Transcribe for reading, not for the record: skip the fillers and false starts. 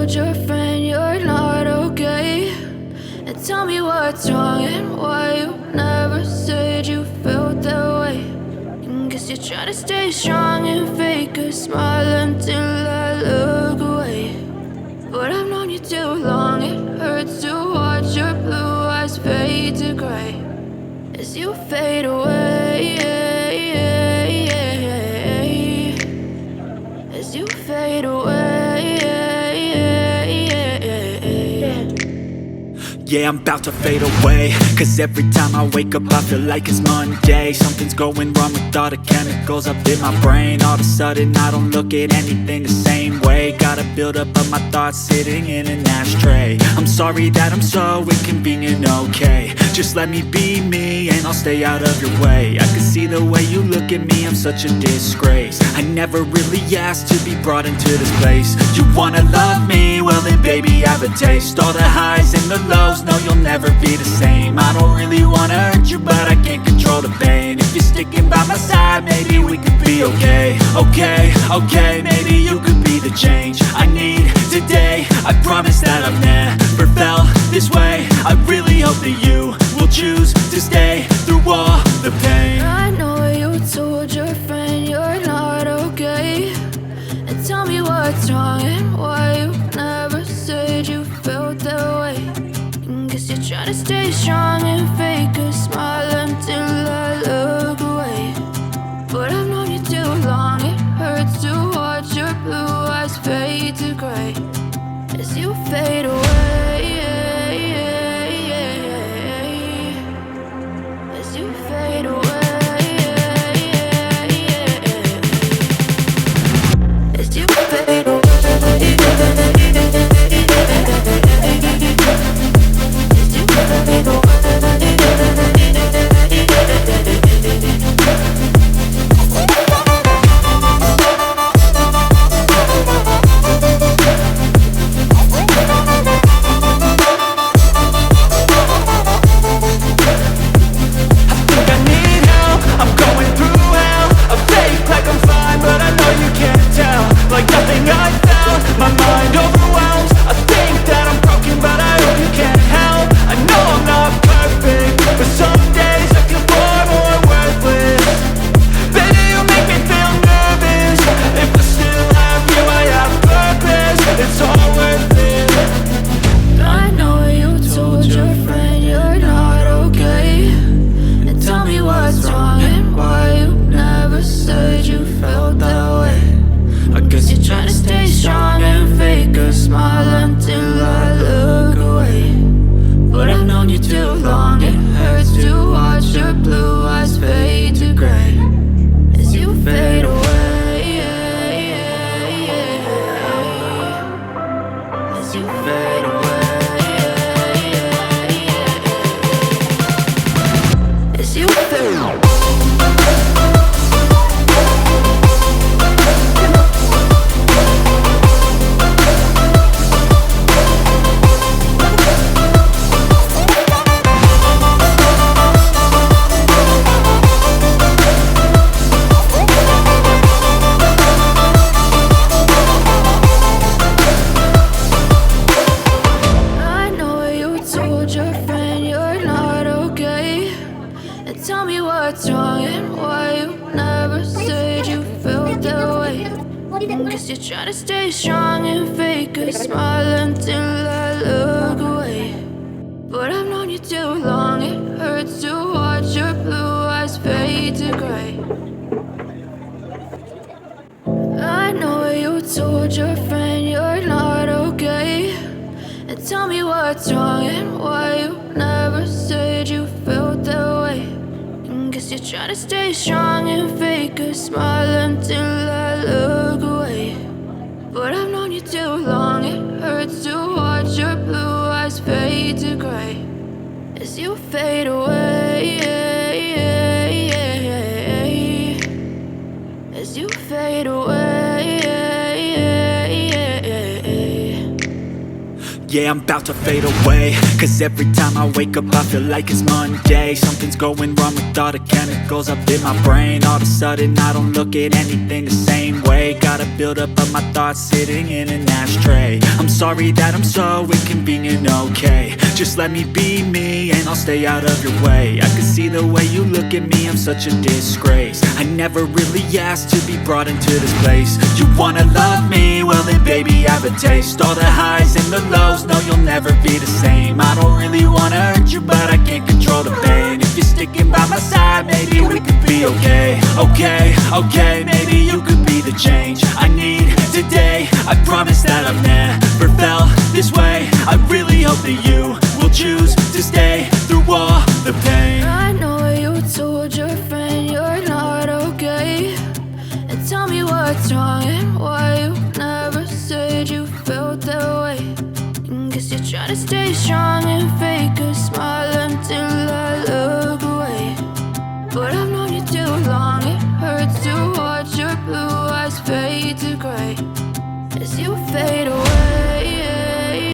told your friend you're not okay, and tell me what's wrong and why you never said you felt that way. And guess you're trying to stay strong and fake a smile until I look away. But I've known you too long, it hurts to watch your blue eyes fade to gray as you fade away, as you fade away. Yeah, I'm about to fade away, cause every time I wake up I feel like it's Monday. Something's going wrong with all the chemicals up in my brain. All of a sudden I don't look at anything the same way. Got a build up of my thoughts sitting in an ashtray. I'm sorry that I'm so inconvenient, okay. Just let me be me and I'll stay out of your way. I can see the way you look at me, I'm such a disgrace. I never really asked to be brought into this place. You wanna love me? Well then baby, have a taste. All the highs and the lows, no, you'll never be the same. I don't really wanna hurt you, but I can't control the pain. If you're sticking by my side, maybe we could be okay. Okay, maybe you could be the change I need today. I promise that I've never felt this way. I really hope that you will choose to stay through all the pain. I know you told your friend you're not okay, and tell me what's wrong and why you never said you felt that way. And guess you're trying to stay strong and fake a smile until I look away. But I've known you too long, it hurts to watch your blue eyes fade to gray as you fade away, as you fade away. As you fade away, as you fade away. Like nothing I found, my mind overwhelms. I think that I'm broken, but I hope you can't help. I know I'm not perfect, but some days I feel far more worthless. Baby, you make me feel nervous. If I still have you, I have purpose. It's all worth it. I know you told your friend you're not okay, and tell me what's wrong and why you never said you felt that way. I guess you're trying to stay strong and fake a smile until I look away. But I've known you too long, it hurts to watch your blue eyes fade to gray as you fade away, as you fade away, as you fade away. Tell me what's wrong and why you never said you felt that way. Guess you're trying to stay strong and fake a smile until I look away. But I've known you too long, it hurts to watch your blue eyes fade to gray. I know you told your friend you're not okay, and tell me what's wrong and why you never said you felt that way. Guess you're trying to stay strong and fake a smile until I look away. But I've known you too long, it hurts to watch your blue eyes fade to gray as you fade away, as you fade away. Yeah, I'm about to fade away. Cause every time I wake up I feel like it's Monday. Something's going wrong with all the chemicals up in my brain. All of a sudden I don't look at anything the same way. Gotta build up of my thoughts sitting in an ashtray. I'm sorry that I'm so inconvenient, okay. Just let me be me and I'll stay out of your way. I can see the way you look at me, I'm such a disgrace. I never really asked to be brought into this place. You wanna love me? Well then baby have a taste. All the highs and the lows, no you'll never be the same. I don't really wanna hurt you but I can't control the pain. If you're sticking by my side, maybe we could be okay. Okay, maybe you could be the change I need today. I promise that I've never felt this way. I really hope that you will choose to stay through all the pain. I know you told your friend you're not okay, and tell me what's wrong and why you never said you felt that way. Guess you're trying to stay strong and fake a smile until I look away. But I've known you too long, it hurts to watch your blue eyes fade to gray as you fade away.